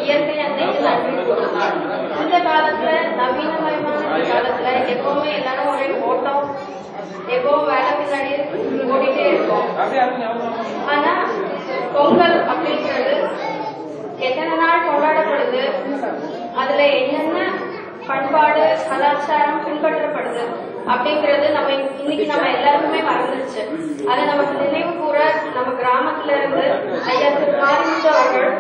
இயற்கை அன்னைக்கு நன்றி கூறலாம். இந்த காலத்துல நவீனமயமான காலத்துல எப்பவுமே எல்லாரும் ஒரே ஓட்டம், எப்பவும் வேலை பின்னாடி ஓடிட்டே இருக்கும். ஆனா பொங்கல் அப்படிங்கிறது எத்தனை நாள் கொண்டாடப்படுது, அதுல என்னென்ன பண்பாடு கலாச்சாரம் பின்பற்றப்படுது அப்படிங்கிறது இன்னைக்கு நம்ம எல்லாருக்குமே மறந்துருச்சு. அதை நமக்கு நினைவு கூற நம்ம கிராமத்துல இருந்து ஐயா திரு மாரிமுத்து அவர்கள்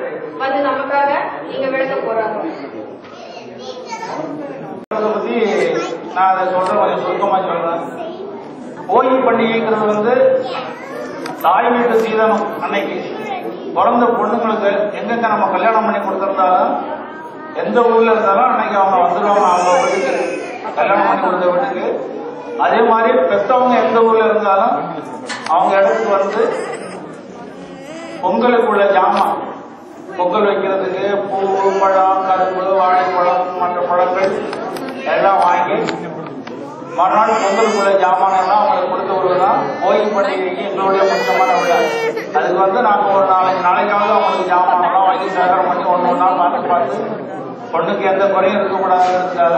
வந்து நமக்காக இங்க விளக்க போறாங்க. நான் அதை சொல்றேன், கொஞ்சம் சுருக்கமா சொல்றேன். கோயில் பண்டிகைங்கிறது வந்து தாய் வீட்டு சீதனம். அன்னைக்கு பிறந்த பொண்ணுங்களுக்கு எங்கெங்க நம்ம கல்யாணம் பண்ணி கொடுத்திருந்தாலும் எந்த ஊர்ல இருந்தாலும் அன்னைக்கு அவங்க வந்துடுவாங்க அவங்க வீட்டுக்கு, கல்யாணம் பண்ணி கொடுத்த வீட்டுக்கு. அதே மாதிரி பெற்றவங்க எந்த ஊர்ல இருந்தாலும் அவங்க இடத்துக்கு வந்து பொங்கலுக்கு உள்ள ஜாமான், பொங்கல் வைக்கிறதுக்கு பூ, பழம், கரும்பு, வாழைப்பழம் மற்ற பழங்கள் எல்லாம் வாங்கி மறுநாள் பொங்கலுக்குள்ள ஜாமான் எல்லாம் அவங்களுக்கு கொடுத்து விடுறதுதான் கோயில் பண்டிகைக்கு எங்களுடைய முக்கியமான விழா. அதுக்கு வந்து நாங்கள் ஒரு 4 நாளைக்காவது அவங்களுக்கு ஜாமான் எல்லாம் வாங்கி சேகரம் பண்ணி ஒன்று பார்த்து பொண்ணுக்கு எந்த குறையும் இருக்கக்கூடாதுன்றதுக்காக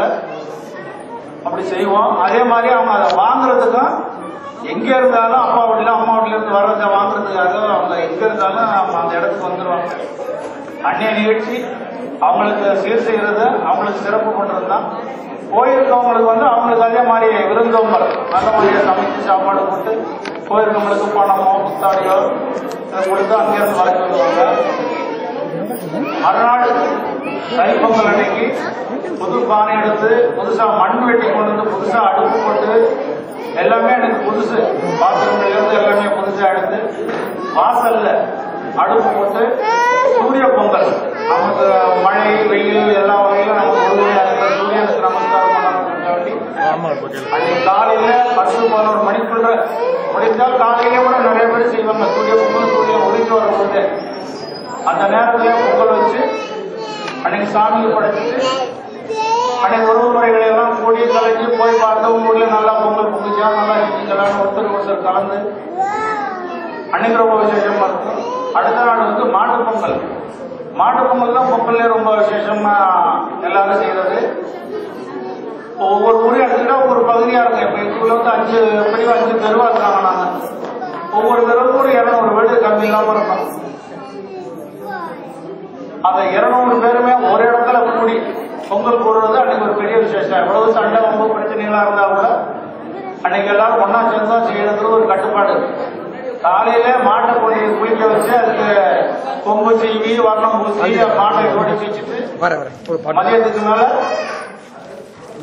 அப்படி செய்வோம். அதே மாதிரி அவங்க அதை வாங்குறதுக்கும் எங்க இருந்தாலும் அப்பா வீட்டுல அம்மா வீட்டுல இருந்து வர்றதை வாங்குறதுக்காக அவங்க எங்க இருந்தாலும் அவங்க அந்த இடத்துக்கு வந்துடுவாங்க. அந்நிய நிகழ்ச்சி அவங்களுக்கு சீர் செய்யறது, அவங்களுக்கு சிறப்பு பண்றது தான். போயிருக்கவங்களுக்கு வந்து அவங்களுக்கு அதே மாதிரி விருந்தோம்பல் நல்ல மாதிரியை சமைச்சு சாப்பாடு போட்டு போயிருக்கவங்களுக்கு பணமோ புத்தாடியோ கொடுத்து அங்கிருந்து வர சொல்லுவாங்க. மறுநாள் தைப்பொங்கல் அன்னைக்கு புது பானை எடுத்து புதுசா மண் வெட்டி கொண்டு வந்து புதுசா அடுப்பு போட்டு எல்லாமே எனக்கு புதுசு, பாத்ரூம்ல இருந்து எல்லாமே புதுசா எடுத்து வாசல்ல அடுப்பு போட்டு சூரிய பொங்கல், நமக்கு மழை வெயில் எல்லா வகையிலும் நமக்கு உறுதியா இருக்கிற சூரியனுக்கு நமஸ்காரம் பண்ணி அன்னைக்கு காலையில 10-11 மணிக்குள்ள முடிந்தால் காலையில கூட நிறைய பேர் செய்வாங்க. சூரிய பொங்கல் சூரியன் உதித்து வரும்போது அந்த நேரத்துல பொங்கல் வச்சு அன்னைக்கு சாமியை படைச்சிட்டு அன்னைக்கு உறவு முறைகளை எல்லாம் கூடி கலைஞ்சு போய் பார்த்தவங்க ஊர்ல நல்லா பொங்கல் பொங்குச்சா நல்லா இருக்கீங்களான்னு ஒருத்தர் கலந்து அன்னைக்கு ரொம்ப விசேஷமா இருக்கும். அடுத்த நாள் வந்து மாட்டு பொங்கல். மாட்டு பொங்கல் தான் பொங்கல்ல ரொம்ப விசேஷமா எல்லாரும் செய்யறது. ஒவ்வொரு ஊரையும் எடுத்துக்கிட்டா ஒவ்வொரு பகுதியா இருக்கும். இப்ப எங்களுக்குள்ள வந்து 5 தெருவா இருக்காங்க. நாங்க ஒவ்வொரு தெருவுக்கும் ஒரு 200 வீடு கம்மி இல்லாம இருக்கும். அந்த 200 பேருமே ஒரு இடத்துல கூடி பொங்கல் போடுறது அன்னைக்கு ஒரு பெரிய விசேஷம். எவ்வளவு சண்டை ரொம்ப பிரச்சனைகளா இருந்தா கூட அன்னைக்கு எல்லாரும் ஒன்னா சேர்ந்து செய்யறது ஒரு கட்டுப்பாடு. காலையில மாட்டை கொண்டு குளிக்க வச்சு அதுக்கு கொம்பு சீவி வர்ணம் பூசி மாட்டை ஓடி சீச்சிட்டு மதியத்துக்கு மேல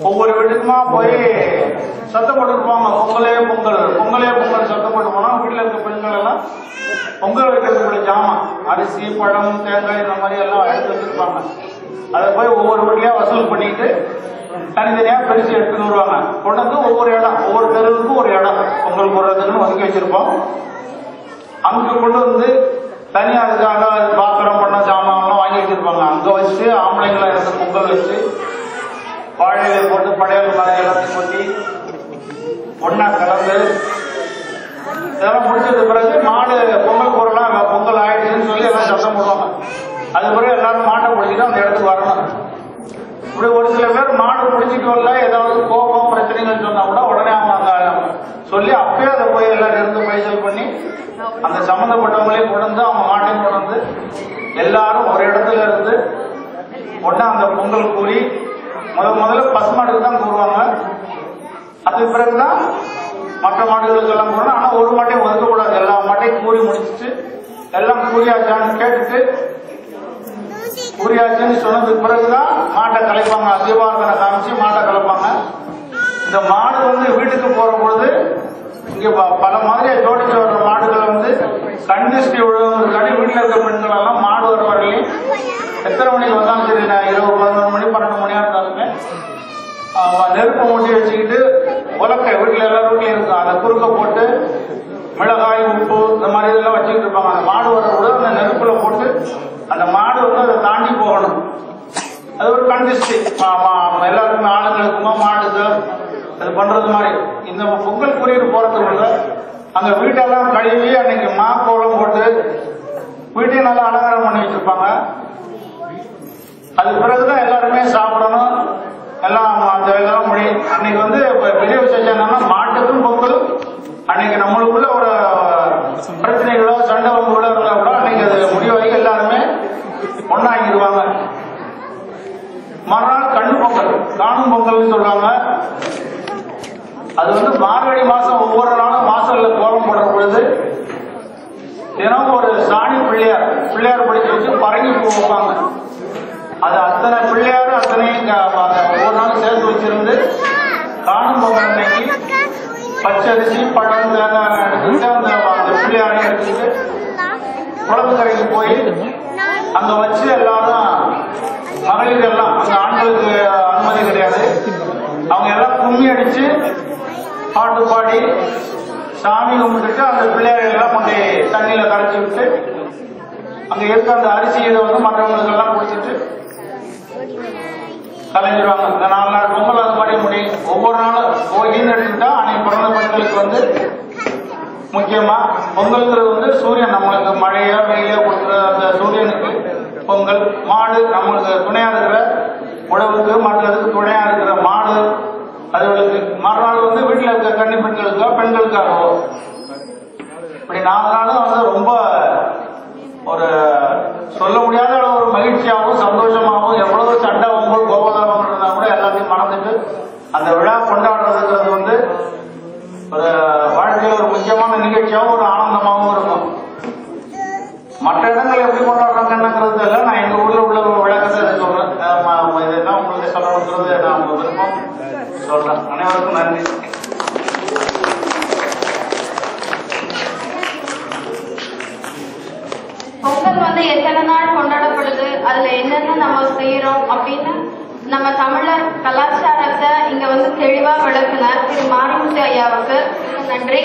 ஒவ்வொரு வீட்டுக்குமா போய் சத்தம் போட்டுருப்பாங்க. பொங்கலே பொங்கல் பொங்கலே பொங்கல் சத்தம் போட்டு போனா வீட்டுல இருக்க பெண்கள் எல்லாம் பொங்கல் வைக்கிறதுக்குள்ள ஜாமான் அரிசி பழம் தேங்காய் இந்த மாதிரி எல்லாம் எடுத்து வச்சிருப்பாங்க. அதை போய் ஒவ்வொரு வீட்லயா வசூல் பண்ணிட்டு தனித்தனியா பெருசு எடுத்துட்டு வருவாங்க. கொண்டு வந்து ஒவ்வொரு இடம், ஒவ்வொரு தெருவுக்கும் ஒரு இடம் பொங்கல் போடுறதுக்குன்னு ஒதுக்கி வச்சிருப்போம். அங்க கொண்டு வந்து தனியா அதுக்காக பாத்திரம் பண்ண ஜாமான் வாங்கி வச்சிருப்பாங்க. அங்க வச்சு ஆம்பளைங்களை எடுத்து பொங்கல் வச்சு வாழையில போட்டு படையல் மாதிரி எல்லாத்தையும் கொட்டி ஒன்னா கலந்து இதெல்லாம் முடிச்சது பிறகு மாடு பொங்கல் போடலாம், பொங்கல் ஆயிடுச்சுன்னு சொல்லி எல்லாம் சத்தம் போடுவாங்க. அது பிறகு எல்லாரும் மாட்டை பிடிச்சிட்டு அந்த இடத்துக்கு வரணும். இப்படி ஒரு சில பேர் மாடு பிடிச்சிட்டு வரல, ஏதாவது கோபம் பிரச்சனைகள் சொன்னா கூட உடனே அவங்க சொல்லி அப்பயே அதை போய் எல்லாரும் இருந்து பைசல் பண்ணி அந்த சம்பந்தப்பட்டவங்களையும் கொண்டு வந்து அவங்க மாட்டையும் கொண்டு வந்து எல்லாரும் ஒரு இடத்துல இருந்து ஒன்னா அந்த பொங்கல் கூறி முதல்ல பசுமாடுக்கு தான் கூறுவாங்க. அதுக்கு பிறகுதான் மற்ற மாடுகளுக்கு எல்லாம் கூறணும். ஆனா ஒரு மாட்டையும் ஒதுக்கக்கூடாது. எல்லா மாட்டையும் கூறி முடிச்சுட்டு எல்லாம் கூறியாச்சான்னு கேட்டுட்டு கூறியாச்சுன்னு சொன்னதுக்கு பிறகுதான் மாட்டை கலைப்பாங்க. தீபாவளி காமிச்சு மாட்டை கலைப்பாங்க. இந்த மாடு வந்து வீட்டுக்கு போற பொழுது இங்க பல மாதிரியா ஜோடிச்சு வர்ற மாடுகளை வந்து கண்டிஸ்டி விழுவதற்காண்டி வீட்டுல இருக்க பெண்கள் எல்லாம் மாடு வர வரலையும் எத்தனை மணிக்கு வந்தாலும் சரி, இரவு 11 மணி 12 மணியா இருந்தாலுமே நெருப்பு மூட்டி வச்சுக்கிட்டு உலக்கை வீட்டுல எல்லா வீட்லயும் இருக்கும். அதை குறுக்க போட்டு மிளகாய் உப்பு இந்த மாதிரி இதெல்லாம் வச்சுக்கிட்டு இருப்பாங்க. அந்த மாடு வரக்கூட அந்த நெருப்புல போட்டு அந்த மாடு வந்து அதை தாண்டி போகணும். அது ஒரு கண்டிஸ்டி எல்லாருக்குமே ஆளுங்களுக்குமா மாடுக்கு அது பண்றது மாதிரி. இந்த பொங்கல் குறியீடு போறதுக்குள்ள அங்க வீட்டெல்லாம் கழுவி அன்னைக்கு கோலம் போட்டு வீட்டையும் நல்லா அலங்காரம் பண்ணி வச்சிருப்பாங்க. அதுக்கு பிறகுதான் எல்லாருமே சாப்பிடணும், எல்லாம் அந்த இதெல்லாம் முடியும். அன்னைக்கு வந்து பெரிய விசேஷம் என்னன்னா மாட்டுக்கும் பொங்கல். அன்னைக்கு நம்மளுக்குள்ள ஒரு பிரச்சனைகளோ சண்டை வம்புகளோ இருந்தா கூட அன்னைக்கு அது முடிவாகி எல்லாருமே ஒன்னாகிடுவாங்க. மறுநாள் கண்ணு பொங்கல், காணும் பொங்கல்னு சொல்லுவாங்க. அது வந்து மார்கழி மாசம் ஒவ்வொரு நாளும் வாசல்ல கோலம் போடுற பொழுது தினமும் ஒரு சாணி பிள்ளையார் படிச்சு வச்சு பரங்கி பூ வைப்பாங்க. அது அத்தனை பிள்ளையாரும் அத்தனையும் ஒவ்வொரு நாளும் சேர்த்து வச்சிருந்து காணும் பொங்கல் அன்னைக்கு பச்சரிசி பழம் தேங்காய் எடுத்துட்டு அந்த பிள்ளையாரையும் எடுத்துட்டு குளத்து கரைக்கு போய் அங்க வச்சு எல்லாரும் மகளிர் எல்லாம், அந்த ஆண்களுக்கு அனுமதி கிடையாது, அவங்க எல்லாம் கும்மி அடிச்சு பாட்டு பாடி சாமி கும்பிட்டுட்டு அந்த பிள்ளையாரை எல்லாம் கொண்டு தண்ணியில கரைச்சி விட்டு அங்க இருக்க அந்த அரிசி இதை வந்து மற்றவங்களுக்கு எல்லாம் குடிச்சிட்டு கலைஞ்சிருவாங்க. இந்த 4 நாள் பொங்கல் அது மாதிரி முடியும். ஒவ்வொரு நாளும் போயின்னு எடுத்துக்கிட்டா அன்னைக்கு பிறந்த பெண்களுக்கு வந்து முக்கியமா பொங்கல்ங்கிறது வந்து சூரியன் நம்மளுக்கு மழையோ வெயிலோ கொடுக்குற அந்த சூரியனுக்கு பொங்கல். மாடு நம்மளுக்கு துணையா இருக்கிற உழவுக்கு மற்றதுக்கு துணையா இருக்கிற மாடு அதுகளுக்கு. மறுநாள் வந்து வீட்டில் இருக்க கன்னி பெண்களுக்கோ பெண்களுக்காகவோ. இப்படி 4 நாளும் வந்து ரொம்ப ஒரு சொல்ல முடியாத அளவு ஒரு மகிழ்ச்சியாகவும் சந்தோஷமாகவும், எவ்வளவு சண்டை பொங்கல் கோபதாபம் இருந்தா கூட எல்லாத்தையும் மறந்துட்டு அந்த விழா கொண்டாடுறதுங்கிறது வந்து ஒரு வாழ்க்கையில் ஒரு முக்கியமான நிகழ்ச்சியாகவும் ஒரு ஆனந்தமாகவும் இருக்கும். மற்ற இடங்கள் எப்படி கொண்டாடுறாங்கன்னுங்கிறது தெரியல. நான் எங்க ஊர்ல உள்ள விளக்கத்தை சொல்றேன். இதெல்லாம் உங்களுக்கு சொல்லணுங்கிறது நான் உங்க விருப்பம் சொல்றேன். அனைவருக்கும் நன்றி. பொங்கல் வந்து எத்தனை நாள் கொண்டாடப்படுது, அதுல என்னென்ன நம்ம செய்யறோம் அப்படின்னு நம்ம தமிழர் கலாச்சாரத்தை இங்க வந்து தெளிவா விளக்குனார் திரு மாரிமுத்து ஐயாவுக்கு நன்றி.